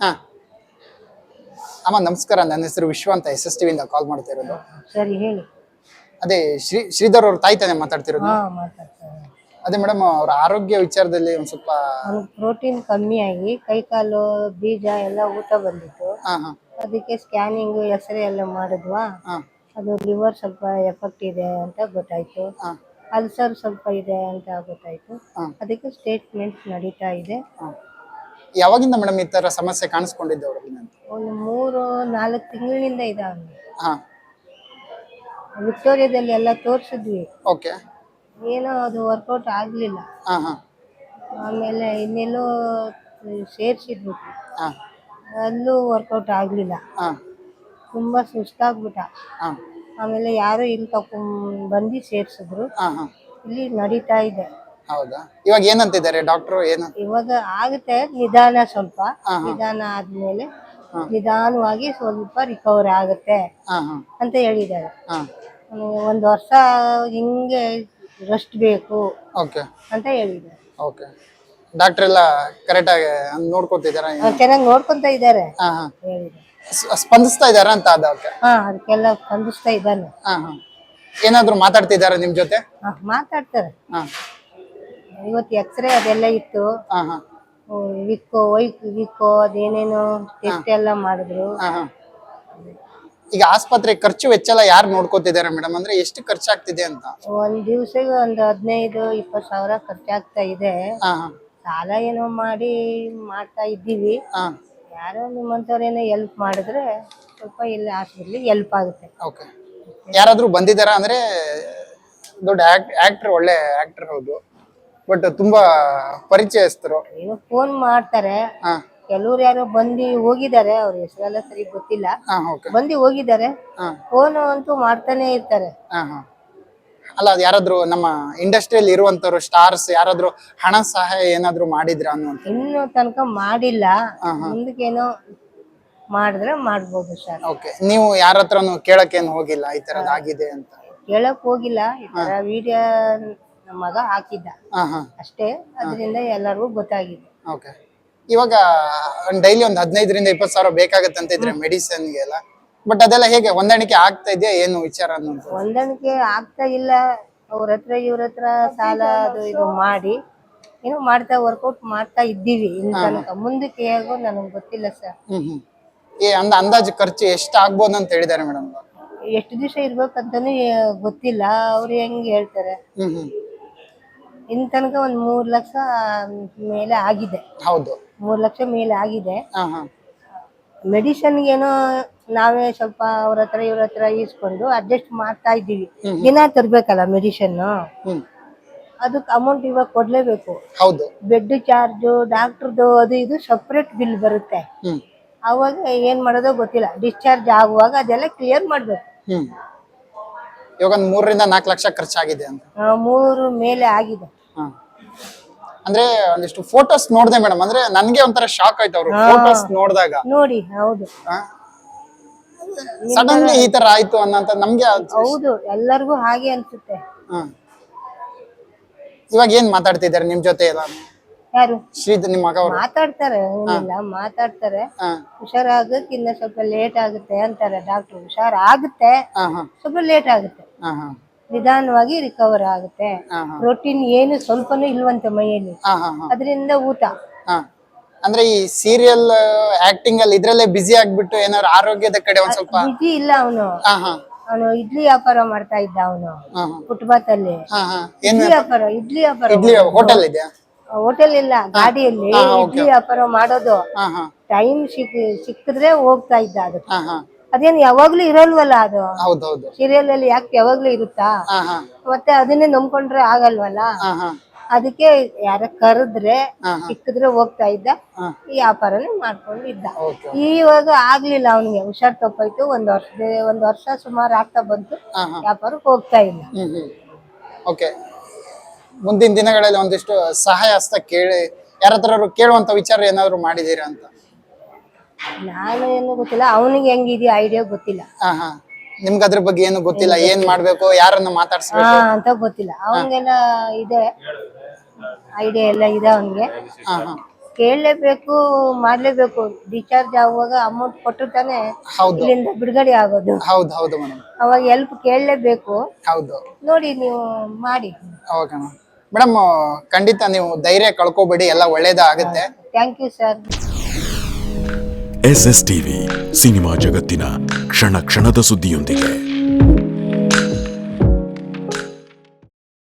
ಹಾ ಅಮ್ಮ ನಮಸ್ಕಾರ. ನನ್ನ ಹೆಸರು ವಿಶ್ವ ಅಂತ SSTV ಇಂದ ಕಾಲ್ ಮಾಡ್ತಾ ಇರೋದು. ಸರಿ ಹೇಳಿ. ಅದೇ ಶ್ರೀಧರ್ ಅವ್ರ ತಾಯಿ ತಾನೇ ಮಾತಾಡ್ತಿರೋದು? ಮಾತಾಡ್ತಾರೆ. ಅದೇ ಮೇಡಮ್, ಅವ್ರ ಆರೋಗ್ಯ ವಿಚಾರದಲ್ಲಿ ಒಂದ್ ಸ್ವಲ್ಪ ಅವ್ನಿಗೆ ಪ್ರೋಟೀನ್ ಕಮ್ಮಿ ಆಗಿ ಕೈ ಕಾಲು ಬೀಜ ಎಲ್ಲ ಊತ ಬಂದಿತ್ತು. ಹಾ ಹಾ ಅದಕ್ಕೆ ಸ್ಕ್ಯಾನಿಂಗ್ ಎಕ್ಸ್ರೇ ಎಲ್ಲ ಮಾಡಿದ್ವಾ. ಹಾ ಅದು ಲಿವರ್ ಸ್ವಲ್ಪ ಎಫೆಕ್ಟ್ ಇದೆ ಅಂತ ಗೊತ್ತಾಯ್ತು. ಹಾ ಅಲ್ಸರ್ ಸ್ವಲ್ಪ ಇದೆ ಅಂತ ಗೊತ್ತಾಯ್ತು. ಹಾ ಅದಕ್ಕೆ ಸ್ಟೇಟ್ಮೆಂಟ್ ನಡೀತಾ ಇದೆ. ಹಾ ಯಾವಾಗಿಂದ ಮೇಡಮ್ ಈ ತರ ಸಮಸ್ಯೆ ಕಾಣಿಸ್ಕೊಂಡಿದ್ದೆ ಅವ್ರಲ್ಲಿ ಅಂತ? ಒಂದು 3-4 ತಿಂಗಳಿನಿಂದ ಇದೆ ಅವ್ನಿಗೆ. ಹಾ ವಿಕ್ಟೋರಿಯಾದಲ್ಲಿ ಎಲ್ಲ ತೋರಿಸಿದ್ವಿ, ಓಕೆ. ಏನೋ ಅದು ವರ್ಕೌಟ್ ಆಗಲಿಲ್ಲ. ಹಾ ಹಾ ಆಮೇಲೆ ಇನ್ನೆಲ್ಲೋ ಸೇರಿಸಿದ್ವಿ, ಹಾ ಅಲ್ಲೂ ವರ್ಕೌಟ್ ಆಗಲಿಲ್ಲ. ಹಾ ತುಂಬ ಸುಸ್ತಾಗ್ಬಿಟ್ಟ. ಹಾ ಆಮೇಲೆ ಯಾರೋ ಇಲ್ಲಿ ಬಂದು ಸೇರಿಸಿದ್ರು. ಹಾ ಹಾ ಇಲ್ಲಿ ನಡೀತಾ ಇದೆ. ಹೌದಾ? ಇವಾಗ ಏನಂತಿದ್ದಾರೆ ಡಾಕ್ಟ್ರು? ಏನು ಇವಾಗ ಆಗುತ್ತೆ, ನಿಧಾನ ಸ್ವಲ್ಪ. ಹಾ, ಹಾ. ನಿಧಾನ ಆದ್ಮೇಲೆ ಹಾ. ನಿಧಾನವಾಗಿ ಸ್ವಲ್ಪ ರಿಕವರ್ ಆಗುತ್ತೆ ಹಾ ಹಾ ಅಂತ ಹೇಳಿದ್ದಾರೆ. ಹಾ ಒಂದು ವರ್ಷ ಹಿಂಗೆ ರೆಸ್ಟ್ ಬೇಕು ಓಕೆ ಅಂತ ಹೇಳಿದ್ದಾರೆ. ಓಕೆ. ಡಾಕ್ಟರ್ ಎಲ್ಲ ಕರೆಕ್ಟ್ ಆಗಿ ನೋಡ್ಕೊತಿದಾರ? ಚೆನ್ನಾಗಿ ನೋಡ್ಕೊಂತ ಇದ್ದಾರೆ ಹಾ ಹಾ ಹೇಳಿದ್ದಾರೆ. ಸ್ಪಂದಿಸ್ತಾ ಇದಾರ ಅಂತ ಅದಕ್ಕೆ? ಅದಕ್ಕೆಲ್ಲ ಸ್ಪಂದಿಸ್ತಾ ಇದ್ದಾನೆ. ಹಾ ಹಾ ಏನಾದ್ರು ಮಾತಾಡ್ತಿದಾರ ನಿಮ್ ಜೊತೆ? ಮಾತಾಡ್ತಾರೆ. ಹಾ ಇವತ್ತು ಎಕ್ಸ್ರೇ ಅದೆಲ್ಲ ಇತ್ತು. ಹಾ ಹಾ ವಿಕ್ಕೋ ಅದೇನೇನು ಟೆಸ್ಟ್ ಎಲ್ಲ ಮಾಡಿದ್ರು. ಹಾ ಹಾ ಈಗ ಆಸ್ಪತ್ರೆ ಖರ್ಚು ವೆಚ್ಚ ಎಲ್ಲ ಯಾರು ನೋಡ್ಕೋತಿದಾರೆ ಮೇಡಮ್? ಅಂದ್ರೆ ಎಷ್ಟು ಖರ್ಚಾಗ್ತಿದೆ ಅಂತ? ಒಂದ್ ದಿವ್ಸಕ್ಕೆ ಒಂದು 15-20 ಸಾವಿರ ಖರ್ಚಾಗ್ತಾ ಇದೆ. ಹಾ ಹಾ ಸಾಲ ಏನೋ ಮಾಡ್ತಾ ಇದ್ದೀವಿ. ಹಾ ಯಾರೋ ನಿಮ್ಮಂಥವ್ರೇನೋ ಹೆಲ್ಪ್ ಮಾಡಿದ್ರೆ ಸ್ವಲ್ಪ ಇಲ್ಲಿ ಹಾಸ್ಪಿಟ್ಲಿಗೆ ಹೆಲ್ಪ್ ಆಗುತ್ತೆ. ಓಕೆ. ಯಾರಾದ್ರೂ ಬಂದಿದಾರ? ಅಂದ್ರೆ ದೊಡ್ಡ ಆಕ್ಟರ್, ಒಳ್ಳೆ ಆಕ್ಟರ್ ಹೌದು, ಬಟ್ ತುಂಬಾ ಪರಿಚಯಸ್ಥರು. ಏನೋ ಫೋನ್ ಮಾಡ್ತಾರೆ. ಹಾ ಕೆಲವ್ರು ಯಾರೋ ಬಂದು ಹೋಗಿದ್ದಾರೆ, ಅವ್ರ ಹೆಸರೆಲ್ಲ ಸರಿ ಗೊತ್ತಿಲ್ಲ. ಹಾ ಓಕೆ. ಬಂದು ಹೋಗಿದ್ದಾರೆ. ಹಾ ಫೋನ್ ಅಂತೂ ಮಾಡ್ತಾನೆ ಇರ್ತಾರೆ. ಹಾ ಹಾ ಅಲ್ಲ, ಅದು ಯಾರಾದ್ರೂ ನಮ್ಮ ಇಂಡಸ್ಟ್ರಿಯಲ್ಲಿ ಇರುವಂತವ್ರು ಸ್ಟಾರ್ಸ್ ಯಾರಾದ್ರೂ ಹಣ ಸಹಾಯ ಏನಾದ್ರೂ ಮಾಡಿದ್ರ ಅನ್ನುವಂತ? ಇನ್ನು ತನಕ ಮಾಡಿಲ್ಲ. ಹಾ ಹಾ ಮುಂದಕ್ಕೇನೋ ಮಾಡಿದ್ರೆ ಮಾಡ್ಬೋದು ಸರ್. ಓಕೆ. ನೀವು ಯಾರ ಹತ್ರನು ಕೇಳಕ್ಕೇನು ಹೋಗಿಲ್ಲ ಈ ತರದ್ ಆಗಿದೆ ಅಂತ? ಕೇಳಕ್ ಹೋಗಿಲ್ಲ. ಈ ತರ ವಿಡಿಯೋ ನಮ್ಮ ಮಗ ಹಾಕಿದ್ದ ಹಾ ಹಾ ಅಷ್ಟೇ. ಅದರಿಂದ ಎಲ್ಲರಿಗೂ ಗೊತ್ತಾಗಿದೆ. ಓಕೆ. ಇವಾಗ ಡೈಲಿ ಒಂದು 15-20 ಸಾವಿರ ಬೇಕಾಗತ್ತಂತ ಇದ್ರೆ ಮೆಡಿಸಿನ್ಗೆ ಎಲ್ಲ, ಬಟ್ ಅದೆಲ್ಲ ಹೇಗೆ ಹೊಂದಾಣಿಕೆ ಆಗ್ತಾ ಇದೆಯಾ ಏನು ವಿಚಾರ ಅನ್ನೋದು? ಹೊಂದಾಣಿಕೆ ಆಗ್ತಾ ಇಲ್ಲ. ಅವ್ರ ಹತ್ರ ಇವ್ರ ಹತ್ರ ಸಾಲ ಅದು ಇದು ಮಾಡಿ ಏನೋ ಮಾಡ್ತಾ ವರ್ಕೌಟ್ ಮಾಡ್ತಾ ಇದ್ದೀವಿ ಇನ್ ತನಕ. ಮುಂದಕ್ಕೆ ಹೇಗೋ ನನಗೆ ಗೊತ್ತಿಲ್ಲ ಸರ್. ಹ್ಮ್ ಅಂದಾಜು ಖರ್ಚು ಎಷ್ಟು ಆಗ್ಬೋದು ಅಂತ ಹೇಳಿದಾರೆ ಮೇಡಮ್? ಎಷ್ಟು ದಿವಸ ಇರ್ಬೇಕಂತಾನು ಗೊತ್ತಿಲ್ಲ. ಅವ್ರು ಹೆಂಗ್ ಹೇಳ್ತಾರೆ. ಹ್ಮ್ ಇನ್ ತನಕ ಒಂದ್ 3 ಲಕ್ಷ ಮೇಲೆ ಆಗಿದೆ. ಹೌದು. 3 ಲಕ್ಷ ಮೇಲೆ ಆಗಿದೆ. ಹಾ ಹಾ ಮೆಡಿಸಿನ್ಗೇನೋ ನಾವೇ ಸ್ವಲ್ಪ ಅವ್ರ ಹತ್ರ ಇವ್ರ ಹತ್ರ ಈಸ್ಕೊಂಡು ಅಡ್ಜಸ್ಟ್ ಮಾಡ್ತಾ ಇದ್ದೀವಿ. ದಿನ ತರ್ಬೇಕಲ್ಲ ಮೆಡಿಸಿನ್. ಹ್ಮ್ ಅದಕ್ಕೆ ಅಮೌಂಟ್ ಇವಾಗ ಕೊಡ್ಲೇಬೇಕು. ಹೌದು. ಬೆಡ್ ಚಾರ್ಜು, ಡಾಕ್ಟರ್ದು ಅದು ಇದು ಸಪ್ರೇಟ್ ಬಿಲ್ ಬರುತ್ತೆ. ಹ್ಮ್ ಅವಾಗ ಏನ್ ಮಾಡೋದೋ ಗೊತ್ತಿಲ್ಲ. ಡಿಸ್ಚಾರ್ಜ್ ಆಗುವಾಗ ಅದೆಲ್ಲ ಕ್ಲಿಯರ್ ಮಾಡ್ಬೇಕು. ಹ್ಮ್ ಇವಾಗ 3-4 ಲಕ್ಷ ಖರ್ಚಾಗಿದೆ ಅಂತ? 3 ಮೇಲೆ ಆಗಿದೆ. ಹಾ ಅಂದ್ರೆ ಒಂದಿಷ್ಟು ಫೋಟೋಸ್ ನೋಡ್ದೆ ಮೇಡಮ್. ಅಂದ್ರೆ ನನ್ಗೆ ಒಂಥರ ಶಾಕ್ ಆಯ್ತು ಅವ್ರು ಫೋಟೋಸ್ ನೋಡಿದಾಗ. ನೋಡಿ. ಹೌದು. ಸಡನ್ಲಿ ಈ ತರ ಆಯ್ತು ಅನ್ನಂತ ನಮ್ಗೆ. ಹೌದು, ಎಲ್ಲರಿಗೂ ಹಾಗೆ ಅನ್ಸುತ್ತೆ. ಇವಾಗ ಏನ್ ಮಾತಾಡ್ತಿದ್ದಾರೆ ನಿಮ್ ಜೊತೆ ಎಲ್ಲ? ಯಾರು? ನಿಮ್ಮ ಮಗ ಅವರು ಮಾತಾಡ್ತಾರೆ. ಏನಿಲ್ಲ, ಮಾತಾಡ್ತಾರೆ. ಹಾ ಹುಷಾರಾಗಕ್ಕೆ ಇನ್ನ ಸ್ವಲ್ಪ ಲೇಟ್ ಆಗುತ್ತೆ ಅಂತಾರೆ ಡಾಕ್ಟರ್. ಹುಷಾರಾಗುತ್ತೆ, ಹಾ ಹಾ ಸ್ವಲ್ಪ ಲೇಟ್ ಆಗುತ್ತೆ. ಹಾ ಹಾ ನಿಧಾನವಾಗಿ ರಿಕವರ್ ಆಗುತ್ತೆ. ಹಾ ಹಾ ಪ್ರೋಟೀನ್ ಏನು ಸ್ವಲ್ಪನೂ ಇಲ್ವಂತೆ ಮೈಯಲ್ಲಿ. ಹಾ ಹಾ ಹಾ ಅದರಿಂದ ಊಟ. ಹಾ ಅಂದ್ರೆ ಈ ಸೀರಿಯಲ್ ಆಕ್ಟಿಂಗ್ ಅಲ್ಲಿ ಇದ್ರಲ್ಲೇ ಬಿಸಿ ಆಗ್ಬಿಟ್ಟು ಏನಾದ್ರು ಆರೋಗ್ಯದ ಕಡೆ ಒಂದ್ ಸ್ವಲ್ಪ. ಬಿಜಿ ಇಲ್ಲ ಅವನು. ಹಾ ಹಾ ಅವನು ಇಡ್ಲಿ ವ್ಯಾಪಾರ ಮಾಡ್ತಾ ಇದ್ದ. ಅವನು ಹಾ ಹಾ ಫುಟ್ಪಾತ್ ಅಲ್ಲಿ ಹಾ ಹಾ ಇಡ್ಲಿ ವ್ಯಾಪಾರ. ಇಡ್ಲಿ ಹೋಟೆಲ್ ಇದೆಯಾ? ಹೋಟೆಲ್ ಇಲ್ಲ, ಗಾಡಿಯಲ್ಲಿ ಇಡ್ಲಿ ವ್ಯಾಪಾರ ಮಾಡೋದು. ಹಾ ಹಾ ಟೈಮ್ ಸಿಕ್ಕಿದ್ರೆ ಹೋಗ್ತಾ ಇದ್ದ. ಅದಕ್ಕೆ ಹಾ ಹಾ ಅದೇನು ಯಾವಾಗ್ಲೂ ಇರಲ್ವಲ್ಲ ಅದು. ಹೌದೌದು. ಸೀರಿಯಲ್ ಅಲ್ಲಿ ಯಾಕೆ ಯಾವಾಗ್ಲೂ ಇರುತ್ತಾ? ಹಾ ಹಾ ಮತ್ತೆ ಅದನ್ನೇ ನಂಬ್ಕೊಂಡ್ರೆ ಆಗಲ್ವಲ್ಲ. ಹಾ ಹಾ ಅದಕ್ಕೆ ಯಾರ ಕರೆದ್ರೆ ಸಿಕ್ಕಿದ್ರೆ ಹೋಗ್ತಾ ಇದ್ದ. ಹಾ. ಈ ವ್ಯಾಪಾರನೇ ಮಾಡ್ಕೊಂಡು ಇದ್ದ. ಓಕೆ. ಇವಾಗ ಆಗ್ಲಿಲ್ಲ ಅವನಿಗೆ. ಹುಷಾರ್ ತಪ್ಪಾಯ್ತು. ಒಂದ್ ವರ್ಷ ಸುಮಾರು ಆಗ್ತಾ ಬಂತು. ಹಾ ಹಾ ವ್ಯಾಪಾರಕ್ಕೆ ಹೋಗ್ತಾ ಇಲ್ಲ. ಓಕೆ. ಮುಂದಿನ ದಿನಗಳಲ್ಲಿ ಒಂದಿಷ್ಟು ಸಹಾಯ ಹಸ್ತ ಕೇಳಿ ಯಾರ ಹತ್ರ ಕೇಳುವಂತ ವಿಚಾರ ಏನಾದ್ರು ಮಾಡಿದೀರಾ ಅಂತ? ನಾನು ಏನು ಗೊತ್ತಿಲ್ಲ. ಅವನಿಗೆ ಹೆಂಗಿದೆಯಾ ಐಡಿಯಾ ಗೊತ್ತಿಲ್ಲ. ಹಾ ಹಾ ನಿಮ್ಗೆ ಅದ್ರ ಬಗ್ಗೆ ಏನು ಗೊತ್ತಿಲ್ಲ? ಏನ್ ಮಾಡ್ಬೇಕು, ಯಾರನ್ನ ಮಾತಾಡ್ಸ್ಬೇಕು ಅಂತ ಗೊತ್ತಿಲ್ಲ. ಅವನಿಗೆಲ್ಲ ಇದೆ, ಐಡಿಯಾ ಎಲ್ಲ ಇದೆ ಅವನಿಗೆ. ಹಾ ಹಾ ಕೇಳಲೇಬೇಕು, ಮಾಡ್ಲೇಬೇಕು. ಡಿಸ್ಚಾರ್ಜ್ ಆಗುವಾಗ ಅಮೌಂಟ್ ಕೊಟ್ಟು ತಾನೇ ಹೌದು ಇಲ್ಲಿಂದ ಬಿಡುಗಡೆ ಆಗೋದು. ಹೌದು ಹೌದು ಮೇಡಮ್. ಅವಾಗ ಹೆಲ್ಪ್ ಕೇಳಲೇಬೇಕು. ಹೌದು. ನೋಡಿ ನೀವು ಮಾಡಿ. ಓಕೆ ಮೇಡಮ್, ಖಂಡಿತ ನೀವು ಧೈರ್ಯ ಕಳ್ಕೊಬೇಡಿ, ಎಲ್ಲ ಒಳ್ಳೇದಾಗುತ್ತೆ. Thank you sir. SS TV, cinema ಜಗತ್ತಿನ ಕ್ಷಣ ಕ್ಷಣದ ಸುದ್ದಿಯೊಂದಿಗೆ.